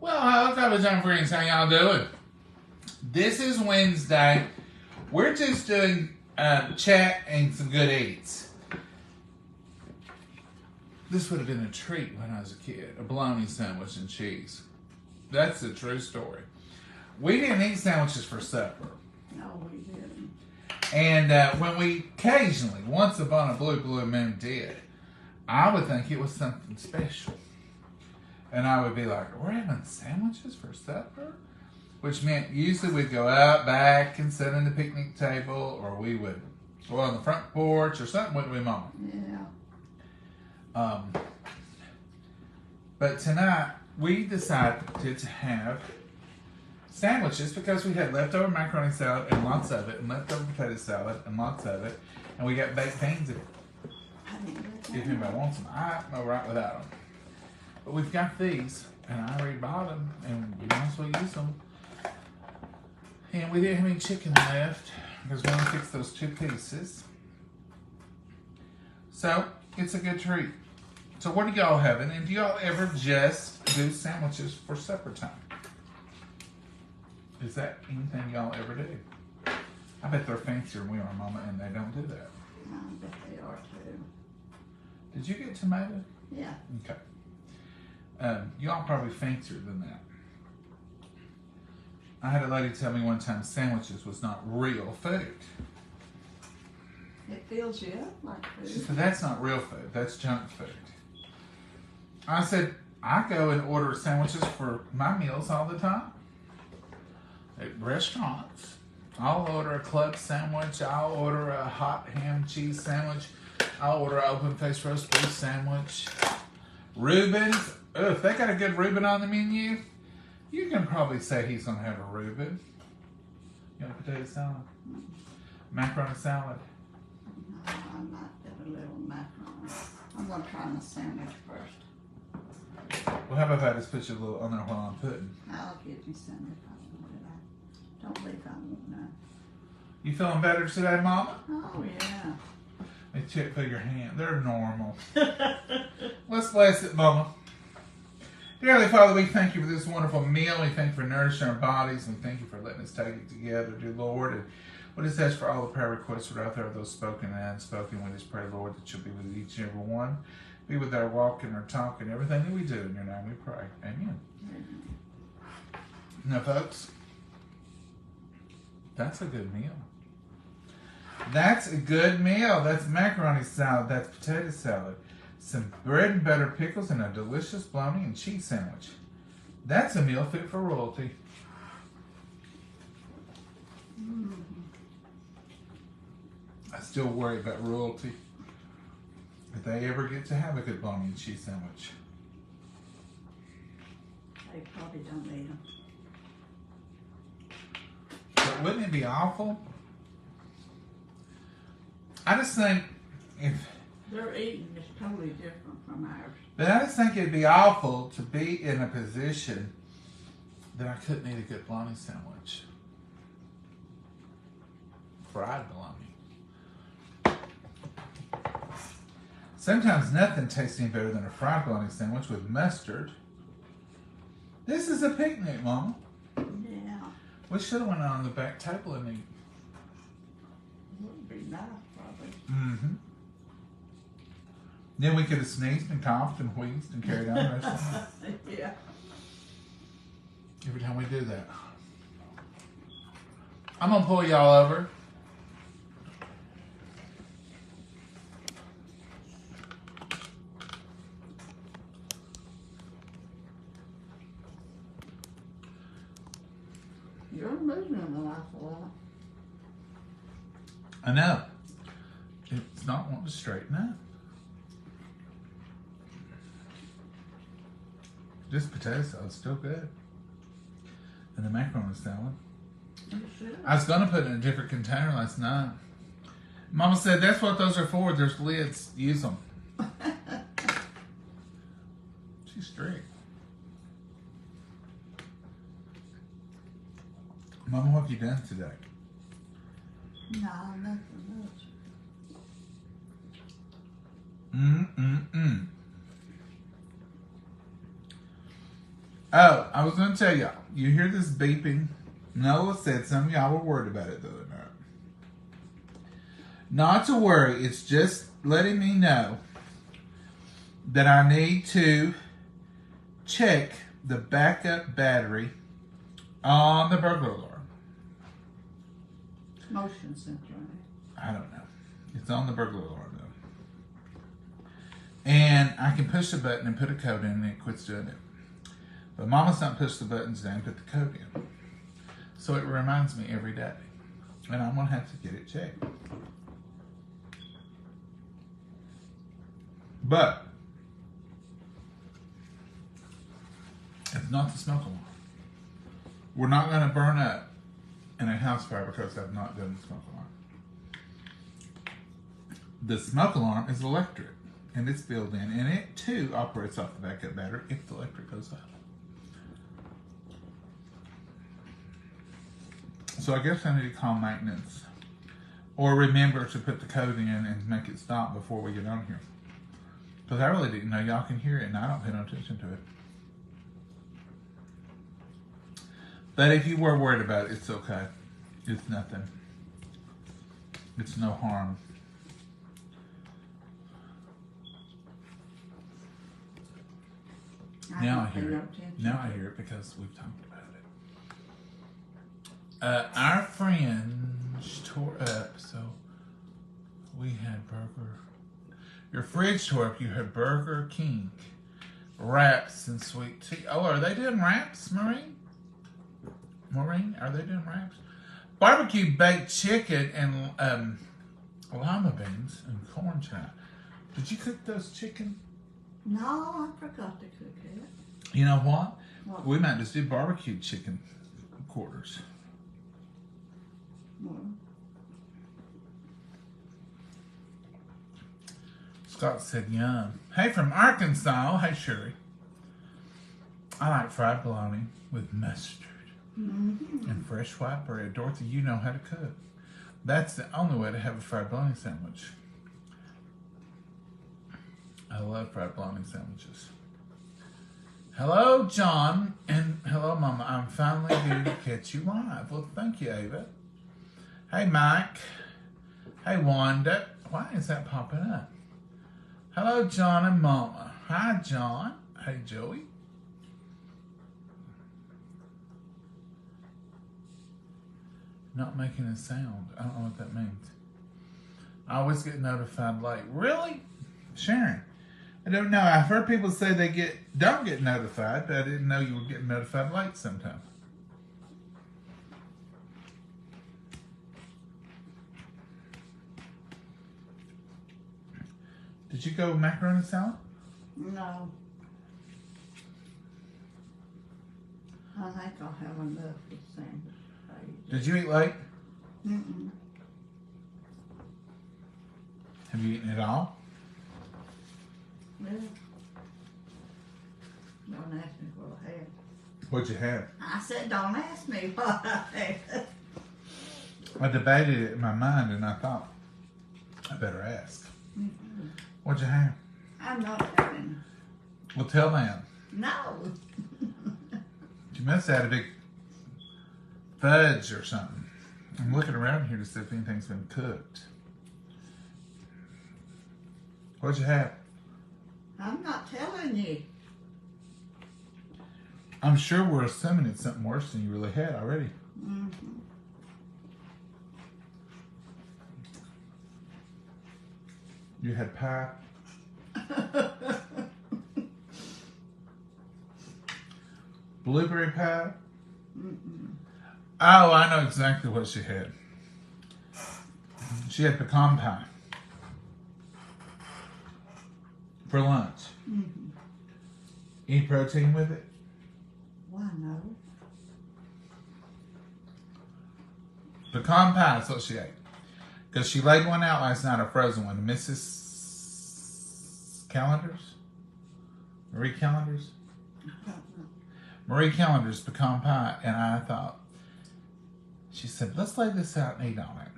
Well, what's up, John Friends? How y'all doing? This is Wednesday. We're just doing chat and some good eats. This would have been a treat when I was a kid. A bologna sandwich and cheese. That's the true story. We didn't eat sandwiches for supper. No, we didn't. And when we occasionally, once upon a blue moon did, I would think it was something special. And I would be like, we're having sandwiches for supper? Which meant usually we'd go out back and sit on the picnic table, or we would go on the front porch or something with Mama. Yeah. But tonight we decided to have sandwiches because we had leftover macaroni salad and lots of it, and leftover potato salad and lots of it, and we got baked beans if anybody wants them. I know right without them. But we've got these, and I already bought them, and we might as well use them. And we didn't have any chicken left because we only fixed those 2 pieces. So it's a good treat. So what are y'all having? And do y'all ever just do sandwiches for supper time? Is that anything y'all ever do? I bet they're fancier than we are, Mama, and they don't do that. I bet they are too. Did you get tomato? Yeah. Okay. Y'all probably fancier than that. I had a lady tell me one time sandwiches was not real food. It fills you up like She food. said, that's not real food, that's junk food. I said, I go and order sandwiches for my meals all the time. At restaurants. I'll order a club sandwich, I'll order a hot ham cheese sandwich, I'll order an open faced roast beef sandwich. Reuben's, if they got a good Reuben on the menu, you can probably say he's going to have a Reuben. You want a potato salad? Macaroni salad? No, I might get a little macaroni. I'm going to try my sandwich first. Well, how about if I just put you a little on there while I'm putting? I'll get you some if I want it. I don't believe I want none. You feeling better today, Mama? Oh, yeah. Let me check for your hand. They're normal. Let's bless it, Mama. Dear Heavenly Father, we thank you for this wonderful meal. We thank you for nourishing our bodies. We thank you for letting us take it together, dear Lord. And we just ask for all the prayer requests that are out there, those spoken and unspoken. We just pray, Lord, that you'll be with each and every one. Be with our walk and our talk and everything that we do. In your name we pray. Amen. Now, folks, that's a good meal. That's a good meal. That's macaroni salad. That's potato salad. Some bread and butter pickles and a delicious bologna and cheese sandwich. That's a meal fit for royalty. I still worry about royalty. If they ever get to have a good bologna and cheese sandwich. They probably don't eat them. But wouldn't it be awful? I just think if... Their eating is totally different from ours. But I just think it'd be awful to be in a position that I couldn't eat a good bologna sandwich. Fried bologna. Sometimes nothing tastes any better than a fried bologna sandwich with mustard. This is a picnic, Mama. Yeah. We should have went out on the back table and eat. It would be nice, probably. Mm-hmm. Then we could have sneezed and coughed and wheezed and carried on the rest of the night. Yeah. Every time we do that. I'm going to pull y'all over. You're moving an awful lot. I know. It's not wanting to straighten up. This potato salad's still good. And the macaroni salad. You should. I was going to put it in a different container last night. Mama said, that's what those are for. There's lids. Use them. She's strict. Mama, what have you done today? No, nothing much. Oh, I was going to tell y'all. You hear this beeping? Noah said some of y'all were worried about it the other night. Not to worry. It's just letting me know that I need to check the backup battery on the burglar alarm. Motion sensor. I don't know. It's on the burglar alarm though. And I can push the button and put a code in and it quits doing it. But Mama's not push the buttons down and put the code in. So it reminds me every day. And I'm going to have to get it checked. But it's not the smoke alarm. We're not going to burn up in a house fire because I've not done the smoke alarm. The smoke alarm is electric and it's built in, and it too operates off the backup battery if the electric goes out. So I guess I need to call maintenance or remember to put the code in and make it stop before we get on here. Because I really didn't know y'all can hear it and I don't pay no attention to it. But if you were worried about it, it's okay. It's nothing. It's no harm. Now I hear it. Now I hear it because we've talked about it. Our friends tore up, so we had burger. Your fridge tore up. You had Burger King wraps and sweet tea. Oh, are they doing wraps, Maureen? Maureen, are they doing wraps? Barbecue baked chicken and lima beans and corn chop. Did you cook those chicken? No, I forgot to cook it. You know what? What? We might just do barbecue chicken quarters. Well, Scott said, yum. Hey, from Arkansas. Hey, Sherry. I like fried bologna with mustard and fresh white bread. Dorothy, you know how to cook. That's the only way to have a fried bologna sandwich. I love fried bologna sandwiches. Hello, John, and hello, Mama. I'm finally here to catch you live. Well, thank you, Ava. Hey, Mike. Hey, Wanda. Why is that popping up? Hello, John and Mama. Hi, John. Hey, Joey. Not making a sound. I don't know what that means. I always get notified late. Really? Sharon? I don't know. I've heard people say they don't get notified, but I didn't know you were getting notified late sometimes. Did you go with macaroni salad? no. I think I'll have enough with sandwich. Did you eat late? Mm-mm. Have you eaten it all? Yeah. Don't ask me what I had. What'd you have? I said, don't ask me what I had. I debated it in my mind and I thought, I better ask. What'd you have? I'm not having. Well, tell them. No. You must have had a big fudge or something. I'm looking around here to see if anything's been cooked. What'd you have? I'm not telling you. I'm sure we're assuming it's something worse than you really had already. Mm-hmm. You had pie. Blueberry pie. Mm-mm. Oh, I know exactly what she had. She had pecan pie for lunch. Mm-hmm. Any protein with it? Why no? Pecan pie is what she ate. Because she laid one out last night, a frozen one. Mrs. Callender's? Marie Callender's? I don't know. Marie Callender's pecan pie. And I thought, she said, let's lay this out and eat on it.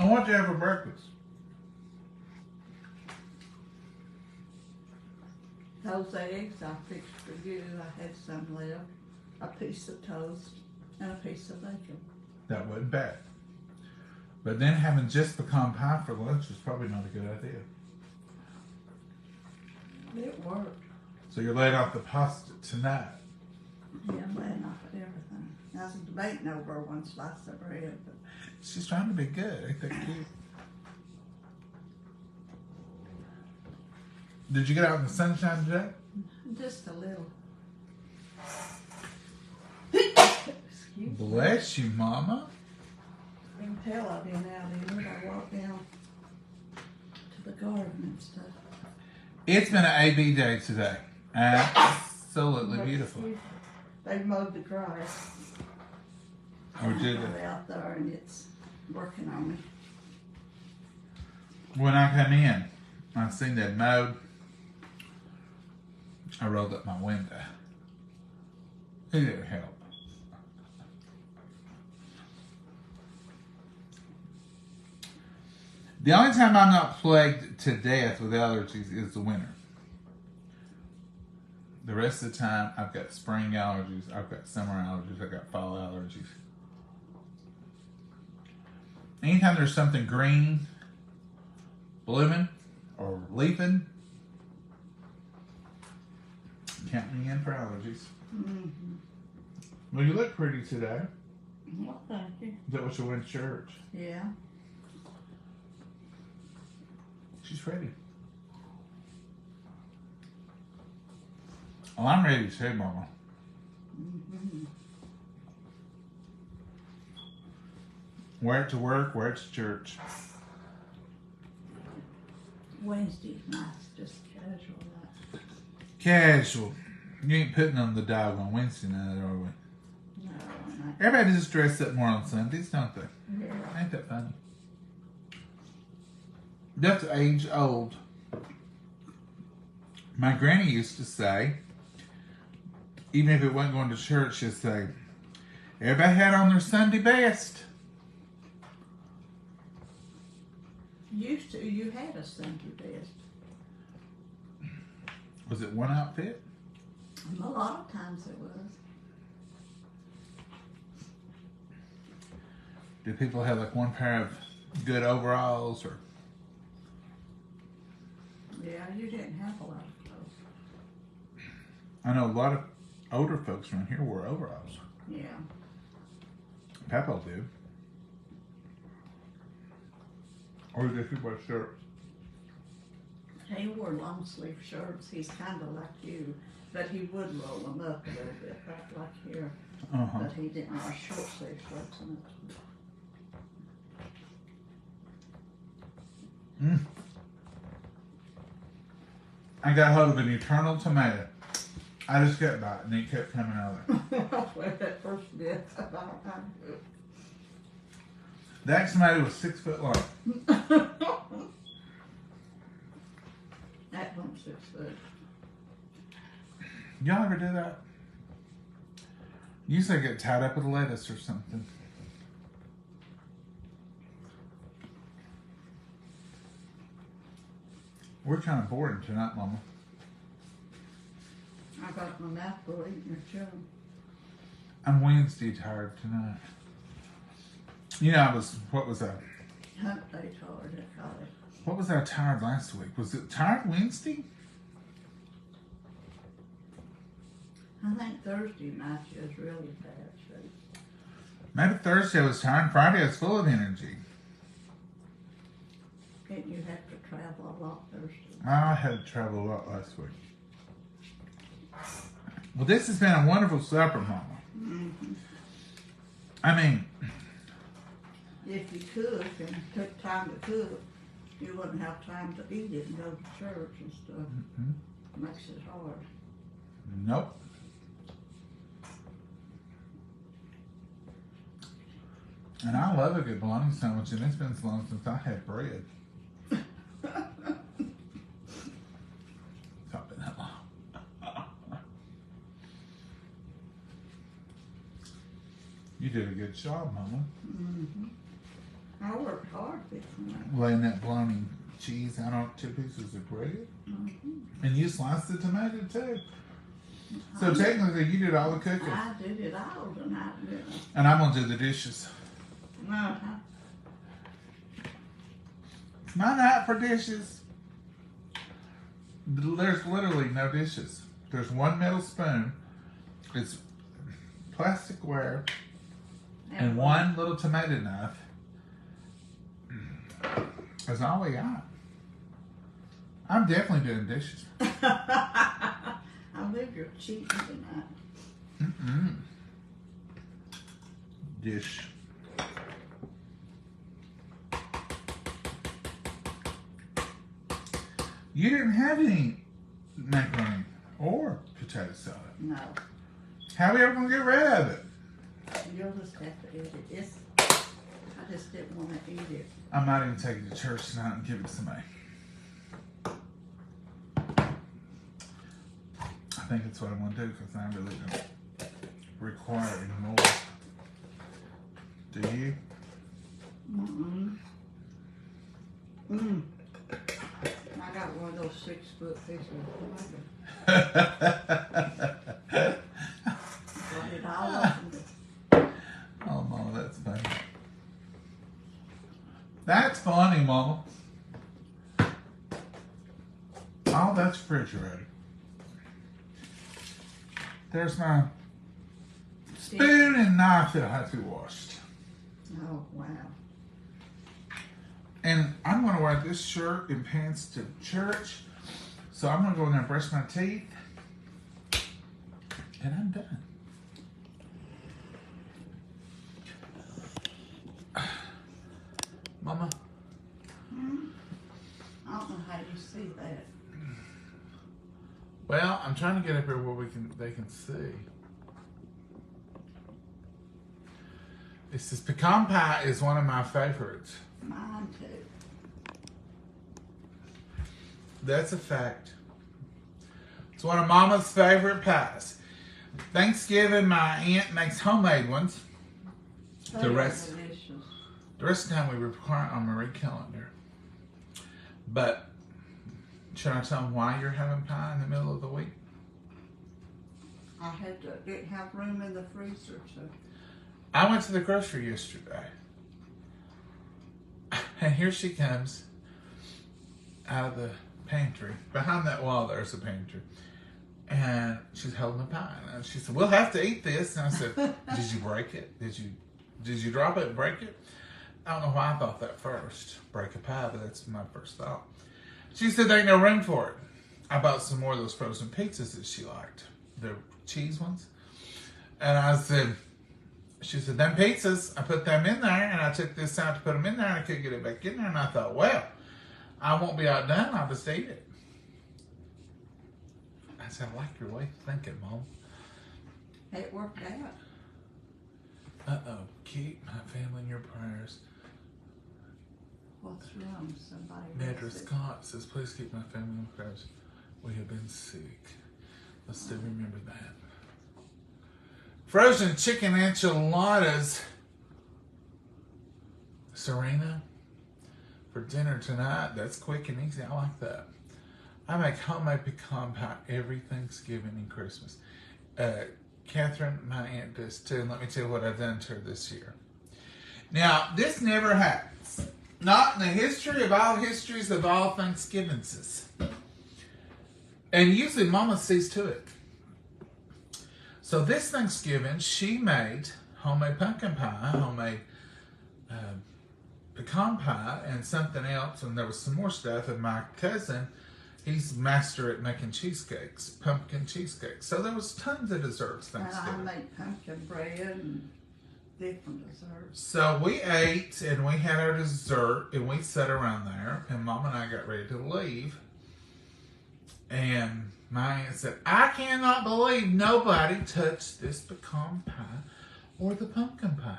Oh, Well, what'd you have for breakfast? Those eggs I fixed for you, I had some left. A piece of toast and a piece of bacon. That wasn't bad. But then having just pecan pie for lunch is probably not a good idea. It worked. So you're laying off the pasta tonight. Yeah, I'm laying off of everything. I was debating over one slice of bread, but She's trying to be good. Ain't that cute? Did you get out in the sunshine today? just a little. Excuse me. Bless you, Mama. You can tell I've been out in it. I walked down to the garden and stuff. It's been an AB day today. Absolutely beautiful. They mowed the grass. Oh, did I'm they? out there and it's working on me. When I come in, I seen that mowed. I rolled up my window. It didn't help. The only time I'm not plagued to death with allergies is the winter. The rest of the time, I've got spring allergies, I've got summer allergies, I've got fall allergies. Anytime there's something green, blooming, or leafing, count me in for allergies. Mm-hmm. Well, you look pretty today. Well, thank you. Is that what you went to church? Yeah. She's ready. Well, I'm ready too, Mama. Mm-hmm. Wear it to work, wear it to church. Wednesday's nice, just casual night. Casual. You ain't putting on the dog on Wednesday night, are we? No, not. Everybody just dress up more on Sundays, don't they? Yeah. Ain't that funny? That's age old. My granny used to say, even if it wasn't going to church, she'd say, everybody had on their Sunday best. Used to, you had a Sunday best. Was it one outfit? A lot of times it was. Did people have like one pair of good overalls or? Yeah, you didn't have a lot of clothes. I know a lot of older folks around here wore overalls. Yeah. Papa did. Or did he wear shirts? He wore long sleeve shirts. He's kind of like you, but he would roll them up a little bit, right like here. Uh-huh. But he didn't wear short sleeve shirts. Mm. I got hold of an eternal tomato. I just kept biting and it kept coming out of there. Well, that first bit about time. That tomato was 6 foot long. That one's 6 foot. Y'all ever do that? Usually I get tied up with lettuce or something. We're kind of boring tonight, Mama. I got my mouth full eating your chum. I'm Wednesday tired tonight. You know, what was I Hunt day hard at college. What was I tired last week? Was it tired Wednesday? I think Thursday night you was really bad, so. Maybe Thursday I was tired. Friday I was full of energy. Didn't you have to travel a lot Thursday? I had to travel a lot last week. Well, this has been a wonderful supper, Mama. Mm-hmm. I mean, If you cook and took time to cook, you wouldn't have time to eat it and go to church and stuff. mhm. Makes it hard. Nope. And I love a good bologna sandwich, and it's been so long since I had bread. It's not been that long. You did a good job, Mama. Mm-hmm. I worked hard fixing that. laying that bologna cheese out on 2 pieces of bread. Mm-hmm. And you sliced the tomato too. So technically you did all the cooking. I did it all tonight, didn't And I'm gonna do the dishes. I? Uh-huh. It's my night for dishes. There's literally no dishes. There's one metal spoon. It's plasticware and one little tomato knife. That's all we got. I'm definitely doing dishes. I believe you're cheating tonight. Mm-mm. Dish. You didn't have any macaroni or potato salad. No. How are we ever gonna get rid of it? You'll just have to eat it. I just didn't want to eat it. I might even take it to church tonight and give it to somebody. I think that's what I'm gonna do because I really don't require it anymore. Do you? Mm-mm. I got one of those 6-foot pieces of tomato. Got it all open. Oh, Mama, that's funny. That's funny, Mama. Oh, that's refrigerated. There's my spoon and knife that have to be washed. Oh, wow. And I'm going to wear this shirt and pants to church. So I'm going to go in there and brush my teeth. And I'm done. Mama. I don't know how you see that. Well, I'm trying to get up here where they can see. It says pecan pie is one of my favorites. Mine too. That's a fact. It's one of Mama's favorite pies. Thanksgiving, my aunt makes homemade ones. They The are rest delicious. of the time we require on Marie Calendar. But should I tell them why you're having pie in the middle of the week? I didn't have room in the freezer, so. I went to the grocery yesterday. And here she comes out of the pantry. Behind that wall, there's a pantry. And she's holding a pie. And she said, "We'll have to eat this." And I said, "Did you break it? Did you drop it and break it?" I don't know why I thought that first. Break a pie, but that's my first thought. She said there ain't no room for it. I bought some more of those frozen pizzas that she liked. The cheese ones. And I said, she said, "Them pizzas, I put them in there, and I took this out to put them in there, and I couldn't get it back in there." And I thought, well, I won't be outdone. I'll just eat it. I said, "I like your way of thinking, Mom." It worked out. Uh-oh. Keep my family in your prayers. What's wrong? Somebody Nedra was sick. Scott says, "Please keep my family in prayers. We have been sick." Let's still remember that. Frozen chicken enchiladas. Serena, for dinner tonight. That's quick and easy. I like that. I make homemade pecan pie every Thanksgiving and Christmas. Catherine, my aunt, does too. And let me tell you what I've done to her this year. Now, this never happens. Not in the history of all histories of all Thanksgivings. And usually Mama sees to it. So this Thanksgiving, she made homemade pumpkin pie, homemade pecan pie, and something else. And there was some more stuff. And my cousin, he's master at making cheesecakes, pumpkin cheesecakes. So there was tons of desserts And I Thanksgiving. made pumpkin bread and different desserts. So we ate and we had our dessert and we sat around there and Mom and I got ready to leave. And my aunt said, "I cannot believe nobody touched this pecan pie or the pumpkin pie.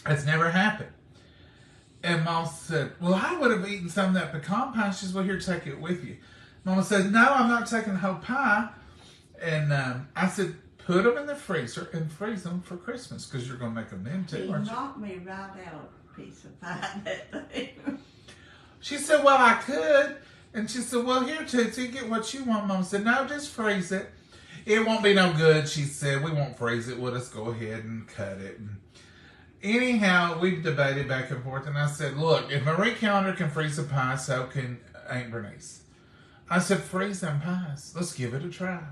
It's never happened." And Mom said, "Well, I would have eaten some of that pecan pie." She said, "Well, here, take it with you." Mama said, "No, I'm not taking the whole pie." And I said, "Put them in the freezer and freeze them for Christmas because you're going to make them then He too, aren't you?" knocked me right out piece of pie that day. She said, well, I could. And she said, well, here, Tootsie, get what you want. Mom said, no, just freeze it. It won't be no good, she said. We won't freeze it. We'll just go ahead and cut it. And anyhow, we debated back and forth. And I said, look, if Marie Callender can freeze a pie, so can Aunt Bernice. I said, freeze them pies. Let's give it a try.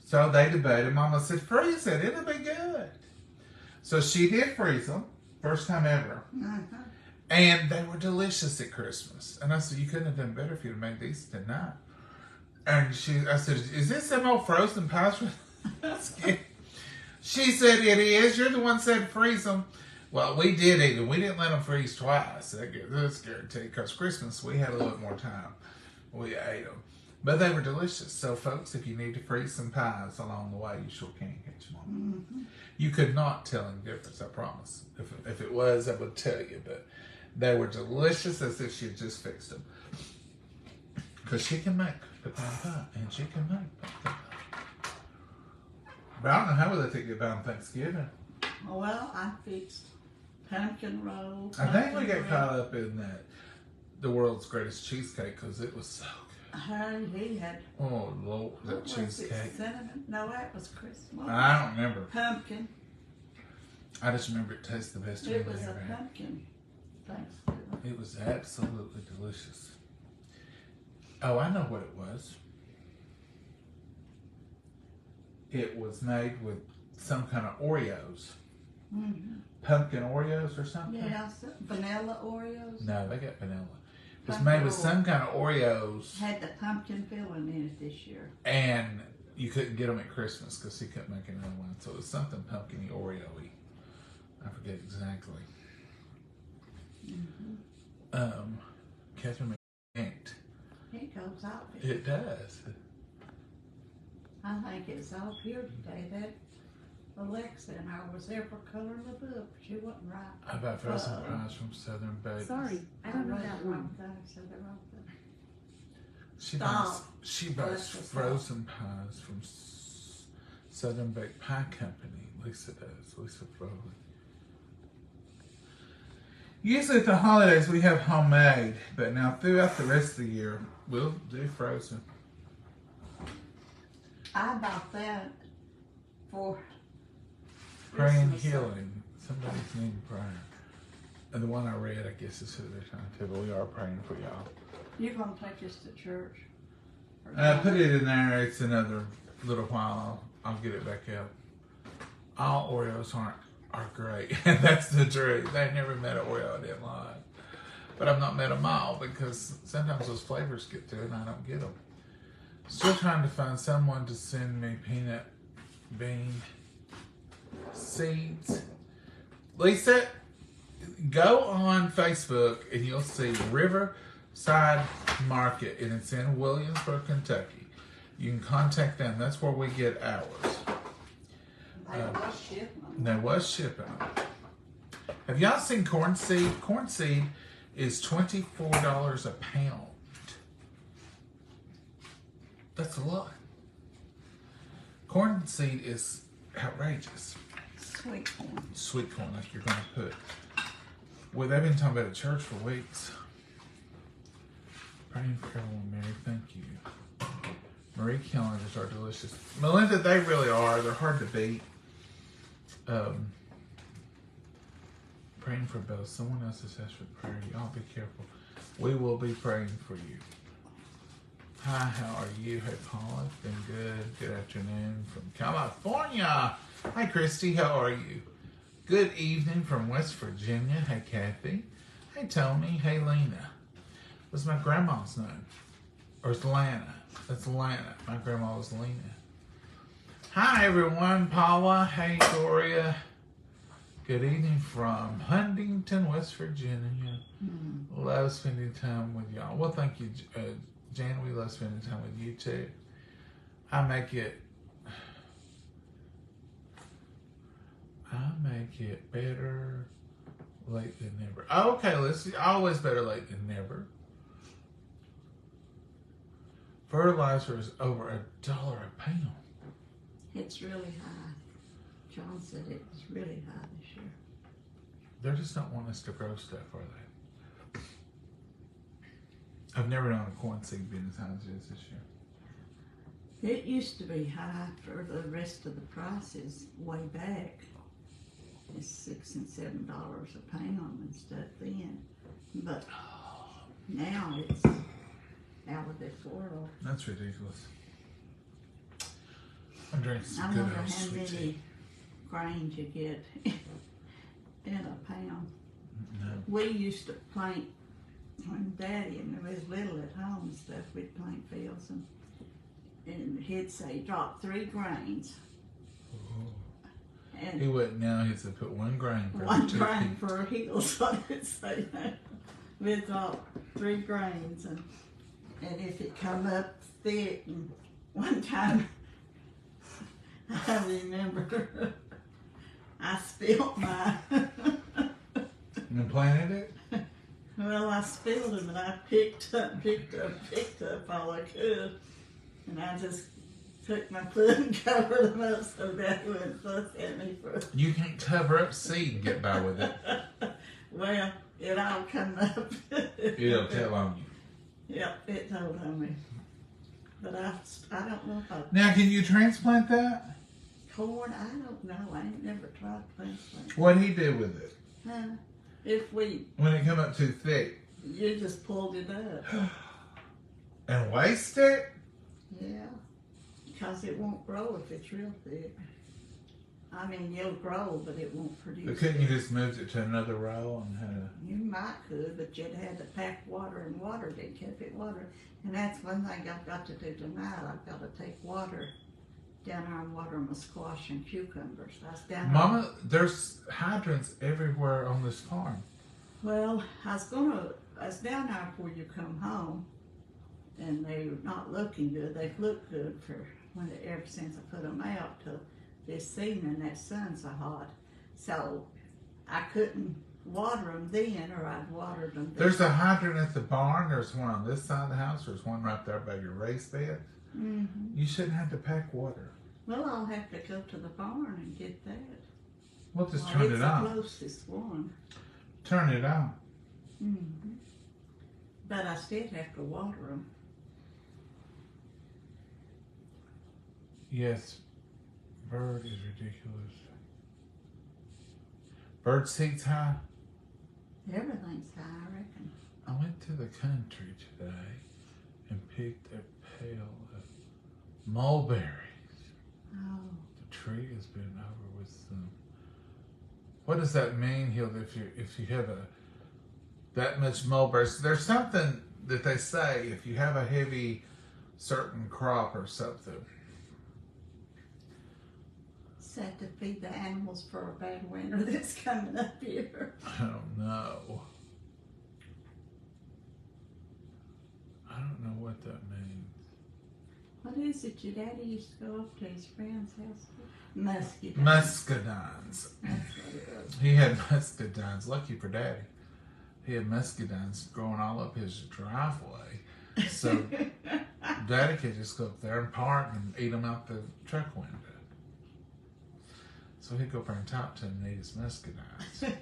So they debated. Mama said, freeze it. It'll be good. So she did freeze them. First time ever. Uh-huh. And they were delicious at Christmas. And I said, you couldn't have done better if you'd have made these tonight. And I said, is this some old frozen pies? She said, it is. You're the one said freeze them. Well, we did eat them. We didn't let them freeze twice. That's guaranteed. Because Christmas, we had a little bit more time. We ate them. But they were delicious. So, folks, if you need to freeze some pies along the way, you sure can catch them on. Mm-hmm. You could not tell any difference, I promise. If it was, I would tell you. But they were delicious as if she had just fixed them. Because she can make pecan pie, and she can make pecan pie. But I don't know how will they take it on Thanksgiving. Well, I fixed pumpkin roll. I think we pumpkin got caught up in that, the world's greatest cheesecake, because it was so good. He had. Oh, Lord, that What was cheesecake. it? Cinnamon? No, that was Christmas. I don't remember. Pumpkin. I just remember it tasted the best It we was a ever had. pumpkin Thanksgiving. It was absolutely delicious. Oh, I know what it was. It was made with some kind of Oreos. Mm-hmm. Pumpkin Oreos or something? Yeah, vanilla Oreos. No, they got vanilla. It was Pumpkin made with some kind of Oreos, Had the pumpkin filling in it this year. and you couldn't get them at Christmas because he couldn't make another one. So it was something pumpkin-y, Oreo-y. I forget exactly. Mm-hmm. Catherine McNight. It goes off. It does. I think it's off here today. That Alexa and I was there for Color in the Book. She wasn't right. How about frozen pies from Southern Bakers? Sorry, I don't know wrote that the wrong one. thing, said the wrong thing. She buys Bless her frozen pies from Southern Baked Pie Company. Lisa does. Lisa Foley. Usually at the holidays we have homemade, but now throughout the rest of the year we'll do frozen. I bought that for Praying Christmas. healing. Somebody's needing prayer. And the one I read, I guess, is who they're trying to, but we are praying for y'all. You're going to take this to church? Put it in there. It's another little while. I'll get it back out. All Oreos are great. And that's the truth. I never met an Oreo I didn't like. But I've not met them all because sometimes those flavors get through and I don't get them. Still trying to find someone to send me peanut bean seeds. Lisa, go on Facebook and you'll see Riverside Market, and it's in Williamsburg, Kentucky. You can contact them. That's where we get ours. They was shipping them. There was shipping them. Have y'all seen corn seed? Corn seed is $24 a pound. That's a lot. Corn seed is outrageous. Sweet corn. Sweet corn, like you're going to put. Well, they've been talking about at church for weeks. Praying for everyone, Mary. Thank you. Marie Callender's are delicious. Melinda, they really are. They're hard to beat. Praying for Bella. Someone else has asked for prayer. Y'all be careful. We will be praying for you. Hi, how are you? Hey, Paula. It's been good. Good afternoon from California. Hi, Christy. How are you? Good evening from West Virginia. Hey, Kathy. Hey, Tony. Hey, Lena. What's my grandma's name? Or it's Lana. That's Lana. My grandma was Lena. Hi, everyone. Paula. Hey, Gloria. Good evening from Huntington, West Virginia. Love spending time with y'all. Well, thank you, Jan. We love spending time with you, too. I make it better late than never. Okay, let's see. Always better late than never. Fertilizer is over $1 a pound. It's really high. John said it was really high this year. They just don't want us to grow stuff, are they? I've never known a corn seed being as high as it is this year. It used to be high for the rest of the prices way back. It's $6 and $7 a pound and stuff then. But now it's out of this world. That's ridiculous. I'm drinking I some good wonder old how sweet many tea. grains you get in a pound. No. We used to plant when Daddy and I was little at home and stuff. We'd plant fields and he'd say drop 3 grains. And He wouldn't now. He said put 1 grain for one every 2 grain feet. per heel, so I'd say that. We'd drop 3 grains and if it come up thick, and one time I remember I spilled mine. You planted it? Well, I spilled them and I picked up all I could. And I just took my foot and covered them up so that wouldn't fuss at me for. You can't cover up seed and get by with it. Well, it all come up. It'll tell on you. Yep, it told on me. But I don't know if I Now, can you transplant that? corn. I don't know. I ain't never tried transplant. What'd he do with it? If When it come up too thick? you just pulled it up. And waste it? Yeah, because it won't grow if it's real thick. I mean, it'll grow, but it won't produce. But couldn't you it. just move it to another row and had a... You might could, but you'd have to pack water and water to keep it water. And that's one thing I've got to do tonight. I've got to take water down there and water my squash and cucumbers. I was down there. Mama, there's hydrants everywhere on this farm. Well, I was down there before you come home, and they're not looking good. They've looked good for ever since I put them out till this evening. That sun's so hot, so I couldn't water them then, or I'd watered them. There's a hydrant at the barn. There's one on this side of the house. There's one right there by your raised bed. Mm-hmm. You shouldn't have to pack water. Well, I'll have to go to the barn and get that. Well, just Well, turn it's it the on. closest one. Turn it on. Mm-hmm. But I still have to water them. Yes, bird is ridiculous. Bird seed's high. Everything's high, I reckon. I went to the country today and picked a pail of mulberries. Oh, The tree has been over with some. What does that mean, Hilda? If you have that much mulberries, there's something that they say if you have a heavy certain crop or something. sad to feed the animals for a bad winter that's coming up here. I don't know. I don't know what that means. What is it your daddy used to go up to his friend's house for? Muscadines. Muscadines. That's what it was. He had muscadines. Lucky for Daddy. He had muscadines growing all up his driveway. So Daddy could just go up there and park and eat them out the truck window. So he'd go up there and talk to him and eat his muscadines.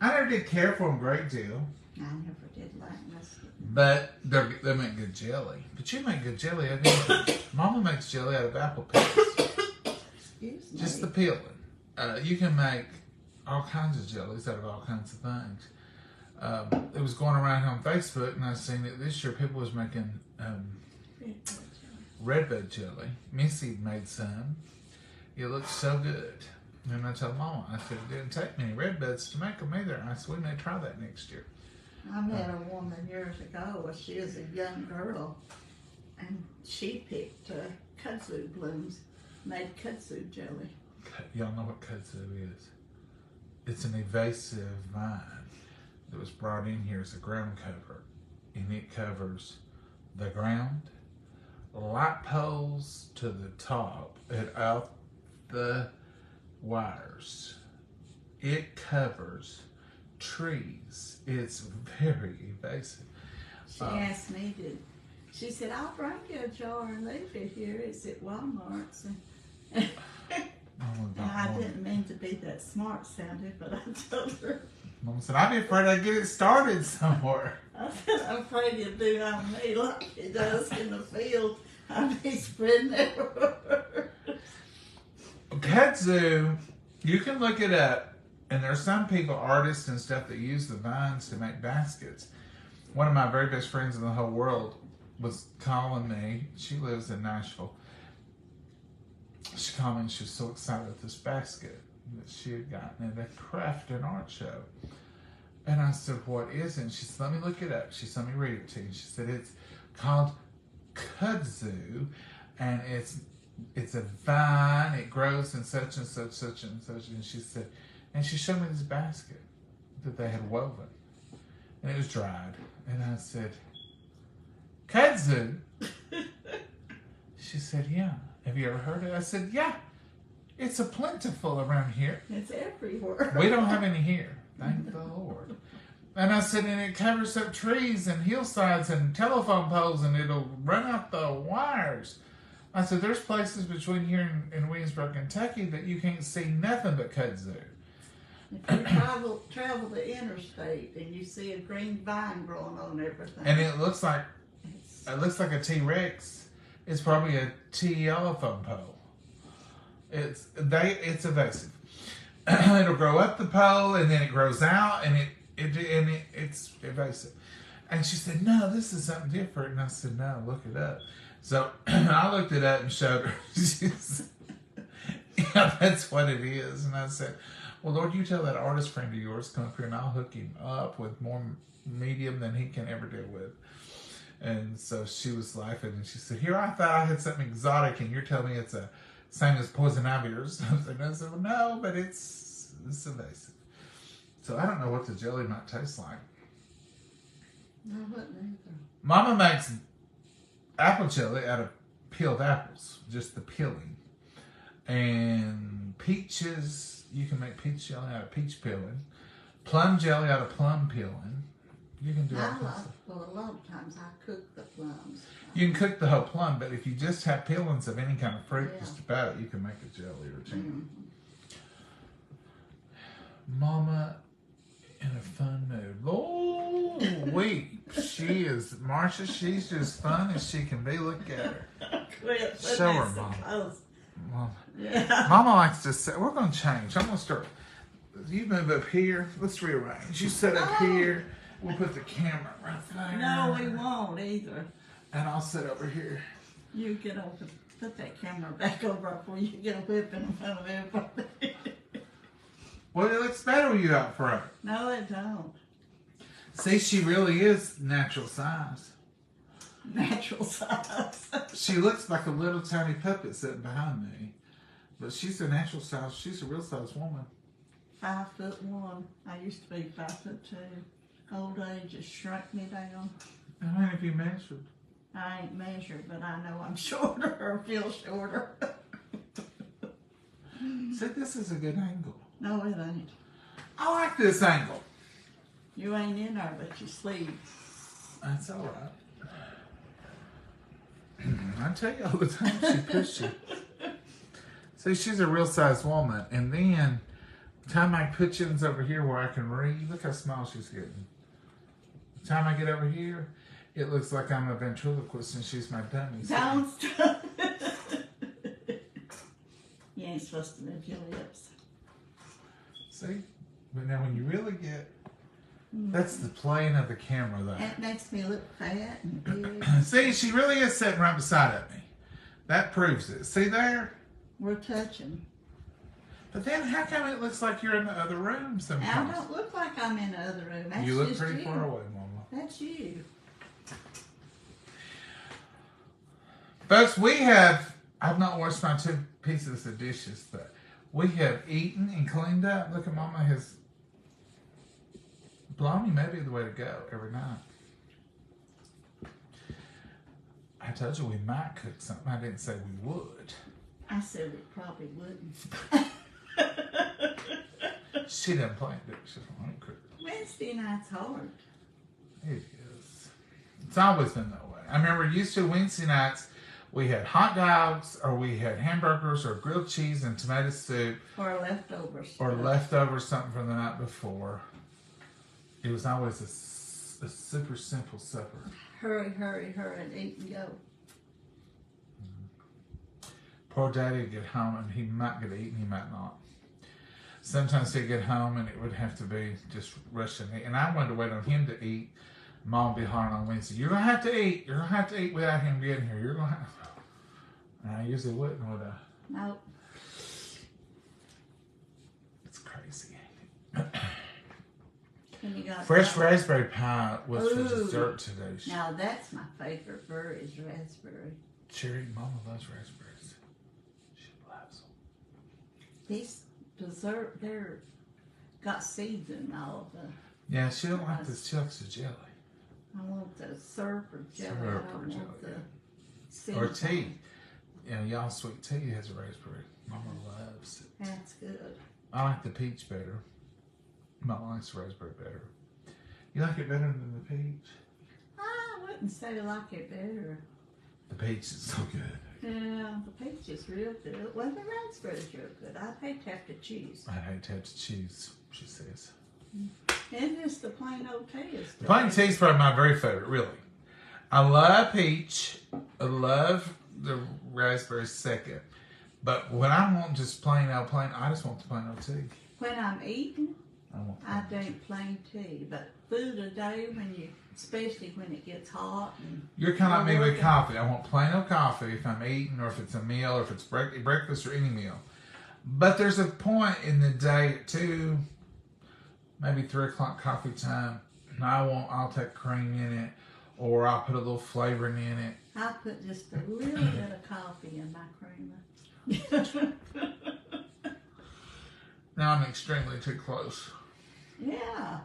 I never did care for them a great deal. I never did like muscadines. But they make good jelly. But you make good jelly out of anything. Mama makes jelly out of apple peels. Excuse me. Just the peeling. You can make all kinds of jellies out of all kinds of things. It was going around on Facebook, and I seen it this year. People was making redbud jelly. Missy made some. It looked so good. And I told Mama, I said, it didn't take many redbuds to make them either. I said, we may try that next year. I met a woman years ago. She was a young girl, and she picked kudzu blooms, made kudzu jelly. Y'all know what kudzu is. It's an invasive vine that was brought in here as a ground cover, and it covers the ground, light poles to the top, and out the wires. It covers trees. It's very invasive. She asked me she said, I'll bring you a jar and leave it here. It's at Walmart's. And Mama And got I more. didn't mean to be that smart sounding, but I told her, Mama said, I'd be afraid I'd get it started somewhere. I said, I'm afraid he'll do on me like he does in the field. I'd be spreading everywhere. Kudzu, you can look it up, and there's some people, artists and stuff, that use the vines to make baskets. One of my very best friends in the whole world was calling me. She lives in Nashville. She called me and she was so excited with this basket that she had gotten at a craft and art show. And I said, what is it? And she said, let me look it up. She said, let me read it to you. She said, it's called kudzu, and it's a vine. It grows in such and such, such and such. And she said, and she showed me this basket that they had woven, and it was dried. And I said, kudzu? She said, yeah. Have you ever heard of it? I said, yeah. It's a plentiful around here. It's everywhere. We don't have any here. Thank the Lord. And I said, and it covers up trees and hillsides and telephone poles, and it'll run out the wires. I said, there's places between here and Williamsburg, Kentucky that you can't see nothing but kudzu. If you travel the interstate and you see a green vine growing on everything. And it looks like it's, a T-Rex. It's probably a telephone pole. It's evasive. It'll grow up the pole, and then it grows out, and it's evasive. And she said, no, this is something different. And I said, no, look it up. So I looked it up and showed her. She said, yeah, that's what it is. And I said, well, Lord, you tell that artist friend of yours, come up here and I'll hook him up with more medium than he can ever deal with. And so she was laughing, and she said, here, I thought I had something exotic, and you're telling me it's a same as poison ivy or something. I said, well, no, but it's invasive. So I don't know what the jelly might taste like. I wouldn't either. Mama makes apple jelly out of peeled apples, just the peeling. And peaches, you can make peach jelly out of peach peeling. Plum jelly out of plum peeling. You can do all kinds of stuff. Well, a lot of times I cook the plums. You can cook the whole plum, but if you just have peelings of any kind of fruit, Yeah. just about it, you can make a jelly or a jam. Mm-hmm. Mama in a fun mood. Oh, wait. She is, Marcia, she's just fun as she can be. Look at her. Quit. Show her, Mom. Mama. Yeah. Mama likes to say, we're going to change. I'm going to start. You move up here. Let's rearrange. You sit up here. We'll put the camera right there. No, we won't either. And I'll sit over here. You get over, put that camera back over before you get a whipping in front of everybody. Well, it looks better with you out front. No, it don't. See, she really is natural size. Natural size. She looks like a little tiny puppet sitting behind me. But she's a natural size. She's a real size woman. 5'1". I used to be 5'2". Old age has shrunk me down. How many have you measured? I ain't measured, but I know I'm shorter or feel shorter. See, this is a good angle. No, it ain't. I like this angle. You ain't in there, but you sleep. That's all right. I tell you all the time, she pushed you. See, she's a real size woman. And then, the time I put chins over here where I can read, look how small she's getting. The time I get over here, it looks like I'm a ventriloquist and she's my dummy. Don't stop. You ain't supposed to move your lips. See? But now when you really get, that's the plane of the camera though. That makes me look fat and big. See, she really is sitting right beside of me. That proves it. See there? We're touching. But then how come it looks like you're in the other room I sometimes? don't look like I'm in the other room. That's You look just pretty you. far away, Mama. That's you. Folks, I've not washed my 2 pieces of dishes, but we have eaten and cleaned up. Look at Mama has bologna may be the way to go every night. I told you we might cook something. I didn't say we would. I said we probably wouldn't. She didn't plan it. She doesn't want to cook. Wednesday night's hard. It is. It's always been that way. I remember used to Wednesday nights, We had hot dogs, or we had hamburgers, or grilled cheese and tomato soup, Or leftovers. or leftovers, something from the night before. It was always a super simple supper. Hurry, hurry, hurry, and eat and go. Poor Daddy would get home, and he might get eaten, he might not. Sometimes he'd get home, and it would have to be just rushing eat. And I wanted to wait on him to eat. Mom would be hollering on me and say, "You're going to have to eat. You're going to have to eat without him getting here. You're going to have to." And I usually wouldn't, would I? Nope. It's crazy. And you got Fresh raspberry pie was for Ooh. dessert today. Now that's my favorite berry is raspberry. Cherry, Mama loves raspberries. She loves them. These dessert, they're got seeds in all of the. Yeah, she don't like this. She likes the jelly. I want the syrup or jelly. Syrup I or don't jelly, want the yeah. seeds. Or tea. You know, y'all sweet tea has a raspberry. Mama loves it. That's good. I like the peach better. Mama likes the raspberry better. You like it better than the peach? I wouldn't say I like it better. The peach is so good. Yeah, the peach is real good. Well, the raspberry's real good. I'd hate to have to choose. I hate to have to choose, she says. And just the plain old tea is The plain delicious. tea is probably my very favorite, really. I love peach. I love the raspberry second. But when I want just plain old plain, I just want the plain old tea. When I'm eating, I want I plain tea. drink plain tea. But food a day, especially when it gets hot. And You're kind of like me with Okay. coffee. I want plain old coffee if I'm eating, or if it's a meal, or if it's breakfast or any meal. But there's a point in the day at 2, maybe 3 o'clock coffee time, and I'll take cream in it, or I'll put a little flavoring in it. I put just a little bit of coffee in my creamer. Now I'm extremely too close. Yeah,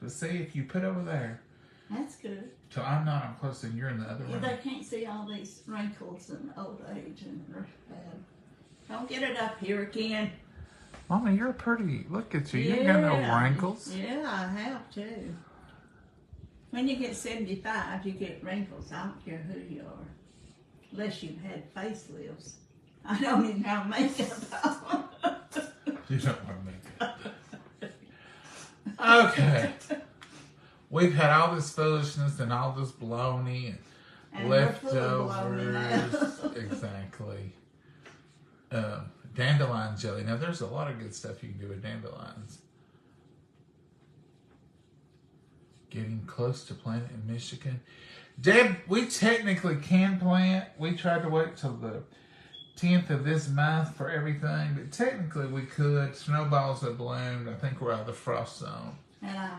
But see, if you put over there, that's good. so I'm not on close, and you're in the other Yeah, room. they can't see all these wrinkles and old age and bad. Don't get it up here again. Mama, you're pretty. Look at you. You ain't got no wrinkles. Yeah, I have too. When you get 75, you get wrinkles. I don't care who you are. Unless you've had facelifts. I don't even have makeup on. You don't want to make it. Okay. We've had all this foolishness and all this baloney and we're full of baloney leftovers. now. Exactly. Dandelion jelly. Now, there's a lot of good stuff you can do with dandelions. Getting close to planting in Michigan. Deb, we technically can plant. We tried to wait till the 10th of this month for everything, but technically we could. Snowballs have bloomed. I think we're out of the frost zone. And I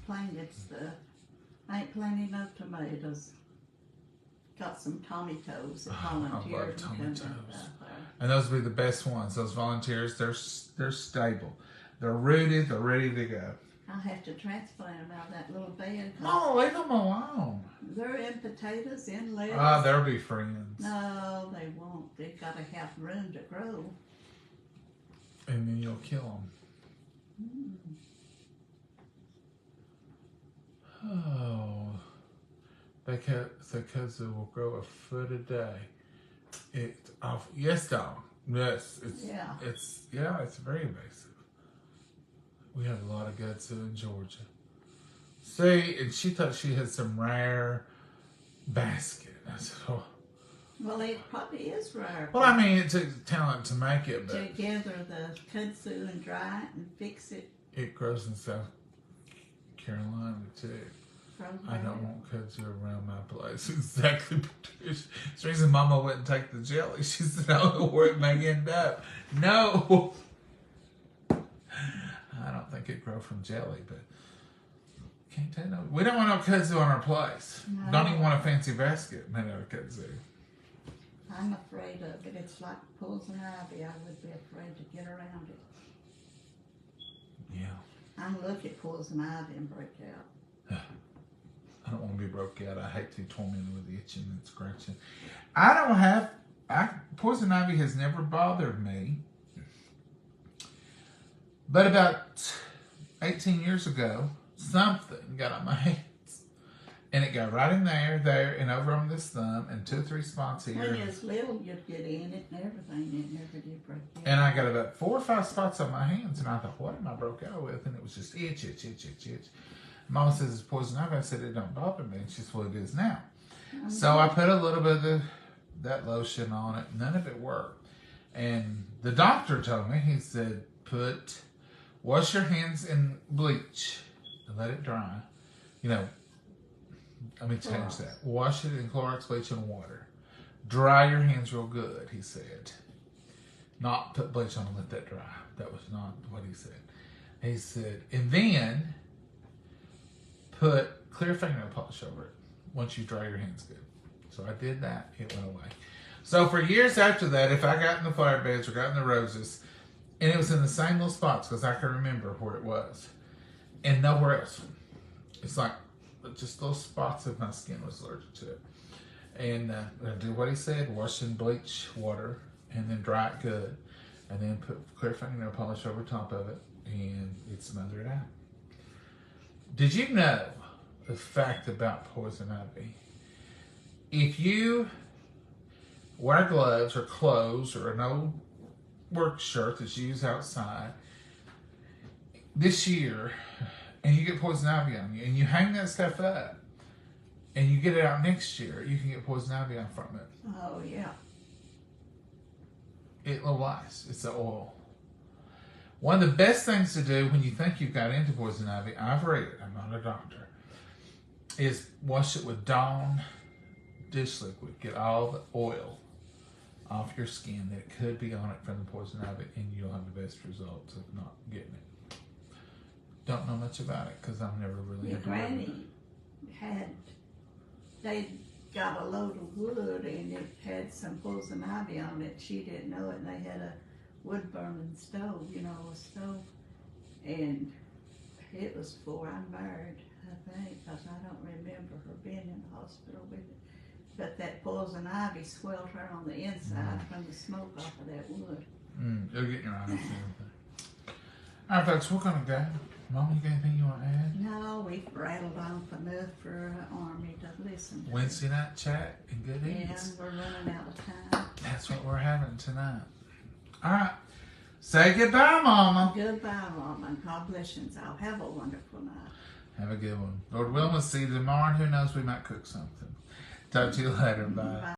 planted stuff. I ain't planting no tomatoes. Got some tomatoes that volunteered to come tomatoes. up there. And those would be the best ones. Those volunteers, they're stable. They're rooted. They're ready to go. I'll have to transplant them out of that little bed. 'Cause No, leave them alone. they're in potatoes, in lettuce. They'll be friends. No, they won't. They've got to have room to grow. And then you'll kill them. Oh, because it will grow a foot a day. Yes, dog. Yes, it's very invasive. We have a lot of kudzu in Georgia. See, and she thought she had some rare basket. I said, oh. Well, it probably is rare. Well, I mean, it took talent to make it, To but gather the kudzu and dry it and fix it. it grows in South Carolina too. From I there. don't want kudzu around my place. Exactly. It's the reason Mama wouldn't take the jelly. She said, I don't know where it may end up. No. I don't think it grow from jelly, but can't tell no. We don't want no kudzu on our place. No. Don't even want a fancy basket made out of kudzu. I'm afraid of it. It's like poison ivy. I would be afraid to get around it. Yeah. I look at poison ivy and break out. I don't want to be broke out. I hate to be tormented with itching and scratching. Poison ivy has never bothered me. But about 18 years ago, something got on my hands. And it got right in there, and over on this thumb, and 2 or 3 spots here. When you was little, you'd get in it and everything. It never did break out. And I got about 4 or 5 spots on my hands, and I thought, what am I broke out with? And it was just itch. Mama says it's poison ivy. I said it don't bother me. And she said, well, it is now. So I put a little bit of that lotion on it. None of it worked. And the doctor told me, he said, wash your hands in bleach and let it dry. You know, let me change that. Wash it in Clorox bleach and water. Dry your hands real good, he said. Not put bleach on and let that dry. That was not what he said. He said, and then put clear fingernail polish over it once you dry your hands good. So I did that. It went away. So for years after that, if I got in the flower beds or got in the roses, and it was in the same little spots because I can remember where it was, and nowhere else. It's like just those spots of my skin was allergic to it. And I did what he said, wash in bleach water, and then dry it good, and then put clear fingernail polish over top of it, and it smothered it out. Did you know the fact about poison ivy? If you wear gloves or clothes or an old work shirt that's used outside this year, and you get poison ivy on you, and you hang that stuff up, and you get it out next year, you can get poison ivy on from it. Oh, yeah. It will last. It's the oil. One of the best things to do when you think you've got into poison ivy, I've read it, I'm not a doctor, is wash it with Dawn dish liquid. Get all the oil off your skin that could be on it from the poison ivy, and you'll have the best results of not getting it. Don't know much about it because I've never really Your had to worry about it. granny they got a load of wood and it had some poison ivy on it. She didn't know it, and they had a wood burning stove, a stove. And it was before I married, I think, because I don't remember her being in the hospital with it. But that poison ivy swelled her on the inside from the smoke off of that wood. You'll get your eyes and everything. All right, folks, we're going to go. Mom, you got anything you want to add? No, we've rattled off enough for Army to listen to. Wednesday night chat and good Yeah, eats. we're running out of time. That's what we're having tonight. All right. Say goodbye, Mama. Goodbye, Mom, and God bless you all. Have a wonderful night. Have a good one. Lord willing, we'll see you tomorrow. And who knows, we might cook something. Talk to you later. Bye. Bye.